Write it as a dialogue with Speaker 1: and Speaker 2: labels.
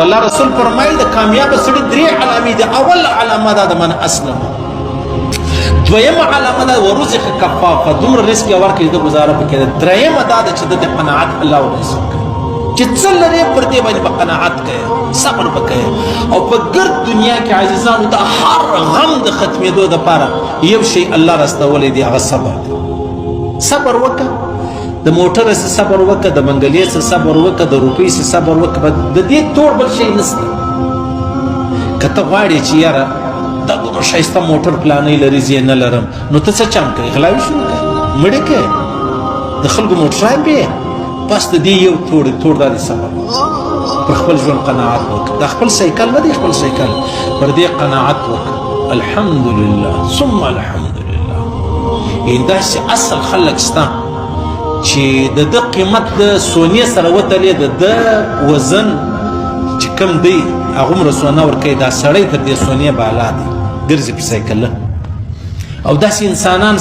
Speaker 1: الله رسول فرمایي د کامیاب سړي درې علامې دي. اول علامه دا د من اسلم، دویمه علامه دا ورزق کفافه، دومره رزق یې ورکړي د ګزاره پکې ده. درېیمه دا ده چې د قناعت الله ورزق چې څه لرې پر دې باندې به قناعت کوې، صبر به کوې. او په ګرد دنیا کې عزیزانو د هر غم د ختمېدو دپاره یو شی الله راستولی دی، هغه صبر دی. صبر وکړه، د موټر سه صبر وکړه، د منګلې سه صبر وکړه، د روپۍ سه صبر وکړه، د دې تور بل شی نشته. که ته غواړې چې یاره دا دومره ښایسته موټر پلانۍ لري زه یې نه لرم، نو ته څه چم کوې؟ غلاوې شروع کوې، مړې کوې، د خلکو موټران بې. بس د دې یو تور دا دی صبر وکړه، پر خپل ژوند قناعت وکړه. دا خپل سایکل نه دی، خپل سایکل پر دې قناعت وکړه. الحمدلله ثم الحمدلله. یعنې داسې اصل خلک شته چې د ده قیمت د سونې سره وتلې، د ده وزن چې کم دی هغومره سونه ورکوي. دا سړی تر دې سونې بالا دی، ګرځي په سایکله. او داسې انسانان